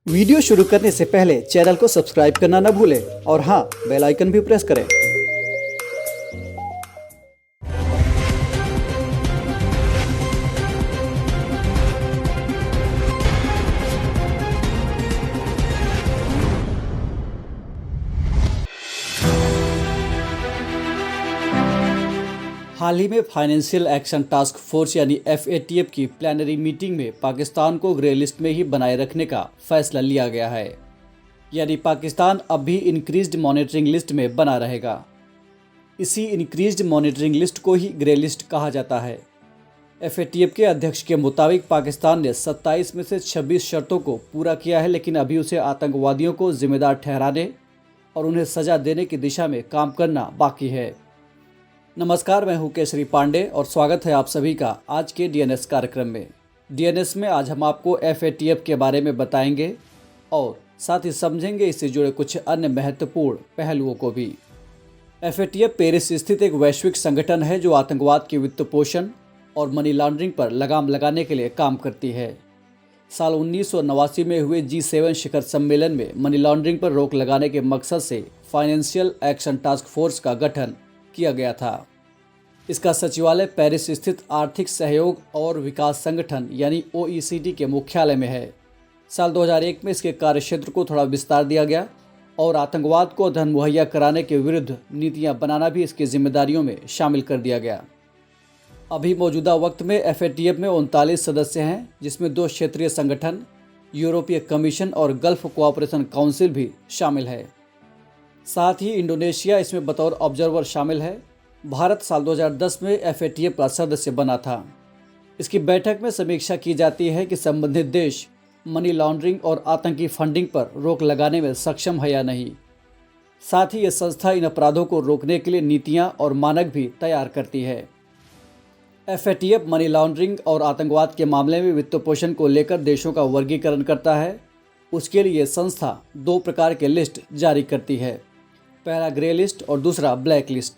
Video शुरू करने से पहले चैनल को सब्सक्राइब करना न भूलें और हाँ, बेल आइकन भी प्रेस करें। हाल ही में फाइनेंशियल एक्शन टास्क फोर्स यानी FATF की प्लानरी मीटिंग में पाकिस्तान को ग्रे लिस्ट में ही बनाए रखने का फैसला लिया गया है। यानी पाकिस्तान अब भी इंक्रीज्ड मॉनिटरिंग लिस्ट में बना रहेगा। इसी इंक्रीज्ड मॉनिटरिंग लिस्ट को ही ग्रे लिस्ट कहा जाता है। FATF के अध्यक्ष के मुताबिक पाकिस्तान ने 27 में से 26 शर्तों को पूरा किया है, लेकिन अभी उसे आतंकवादियों को जिम्मेदार ठहराने और उन्हें सजा देने की दिशा में काम करना बाकी है। नमस्कार, मैं हूं केसरी पांडे और स्वागत है आप सभी का आज के DNS कार्यक्रम में। DNS में आज हम आपको FATF के बारे में बताएंगे और साथ ही समझेंगे इससे जुड़े कुछ अन्य महत्वपूर्ण पहलुओं को भी। FATF पेरिस स्थित एक वैश्विक संगठन है जो आतंकवाद के वित्त पोषण और मनी लॉन्ड्रिंग पर लगाम लगाने के लिए काम करती है। साल 1989 में हुए G7 शिखर सम्मेलन में मनी लॉन्ड्रिंग पर रोक लगाने के मकसद से फाइनेंशियल एक्शन टास्क फोर्स का गठन किया गया था। इसका सचिवालय पेरिस स्थित आर्थिक सहयोग और विकास संगठन यानी OECD के मुख्यालय में है। साल 2001 में इसके कार्यक्षेत्र को थोड़ा विस्तार दिया गया और आतंकवाद को धन मुहैया कराने के विरुद्ध नीतियां बनाना भी इसकी जिम्मेदारियों में शामिल कर दिया गया। अभी मौजूदा वक्त में FATF में 39 सदस्य हैं, जिसमें 2 क्षेत्रीय संगठन, यूरोपीय कमीशन और गल्फ कोऑपरेशन काउंसिल भी शामिल है। साथ ही इंडोनेशिया इसमें बतौर ऑब्जर्वर शामिल है। भारत साल 2010 में FATF का सदस्य बना था। इसकी बैठक में समीक्षा की जाती है कि संबंधित देश मनी लॉन्ड्रिंग और आतंकी फंडिंग पर रोक लगाने में सक्षम है या नहीं। साथ ही ये संस्था इन अपराधों को रोकने के लिए नीतियां और मानक भी तैयार करती है। FATF मनी लॉन्ड्रिंग और आतंकवाद के मामले में वित्त पोषण को लेकर देशों का वर्गीकरण करता है। उसके लिए संस्था 2 प्रकार के लिस्ट जारी करती है, पहला ग्रे लिस्ट और दूसरा ब्लैक लिस्ट।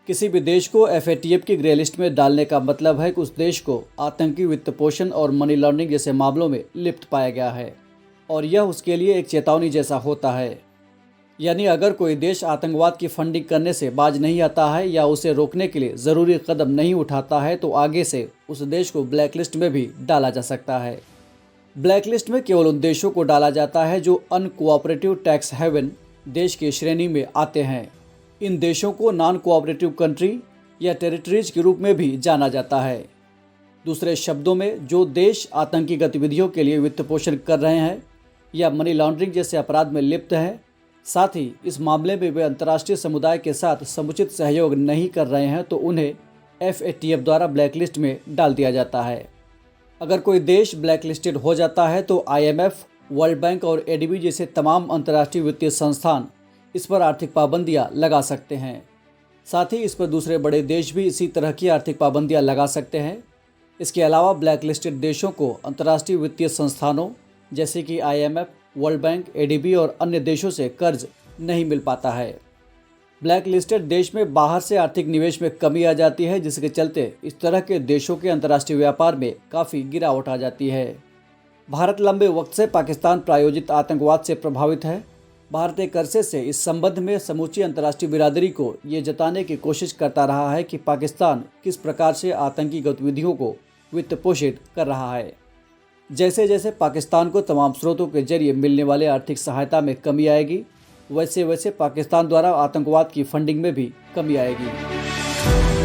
किसी भी देश को FATF की ग्रे लिस्ट में डालने का मतलब है कि उस देश को आतंकी वित्त पोषण और मनी लॉन्ड्रिंग जैसे मामलों में लिप्त पाया गया है और यह उसके लिए एक चेतावनी जैसा होता है। यानी अगर कोई देश आतंकवाद की फंडिंग करने से बाज नहीं आता है या उसे रोकने के लिए ज़रूरी कदम नहीं उठाता है तो आगे से उस देश को ब्लैक लिस्ट में भी डाला जा सकता है। ब्लैक लिस्ट में केवल उन देशों को डाला जाता है जो अनकोऑपरेटिव टैक्स हेवन देश की श्रेणी में आते हैं। इन देशों को नॉन कोऑपरेटिव कंट्री या टेरिटरीज के रूप में भी जाना जाता है। दूसरे शब्दों में, जो देश आतंकी गतिविधियों के लिए वित्त पोषण कर रहे हैं या मनी लॉन्ड्रिंग जैसे अपराध में लिप्त हैं, साथ ही इस मामले में वे अंतर्राष्ट्रीय समुदाय के साथ समुचित सहयोग नहीं कर रहे हैं, तो उन्हें FATF द्वारा ब्लैक लिस्ट में डाल दिया जाता है। अगर कोई देश ब्लैक लिस्टेड हो जाता है तो IMF, वर्ल्ड बैंक और ADB जैसे तमाम अंतर्राष्ट्रीय वित्तीय संस्थान इस पर आर्थिक पाबंदियां लगा सकते हैं। साथ ही इस पर दूसरे बड़े देश भी इसी तरह की आर्थिक पाबंदियां लगा सकते हैं। इसके अलावा ब्लैक लिस्टेड देशों को अंतर्राष्ट्रीय वित्तीय संस्थानों जैसे कि IMF, वर्ल्ड बैंक, ADB और अन्य देशों से कर्ज नहीं मिल पाता है। ब्लैक लिस्टेड देश में बाहर से आर्थिक निवेश में कमी आ जाती है, जिसके चलते इस तरह के देशों के अंतर्राष्ट्रीय व्यापार में काफ़ी गिरावट आ जाती है। भारत लंबे वक्त से पाकिस्तान प्रायोजित आतंकवाद से प्रभावित है। भारत एक अरसे से इस संबंध में समूची अंतर्राष्ट्रीय बिरादरी को ये जताने की कोशिश करता रहा है कि पाकिस्तान किस प्रकार से आतंकी गतिविधियों को वित्त पोषित कर रहा है। जैसे जैसे पाकिस्तान को तमाम स्रोतों के जरिए मिलने वाले आर्थिक सहायता में कमी आएगी, वैसे वैसे पाकिस्तान द्वारा आतंकवाद की फंडिंग में भी कमी आएगी।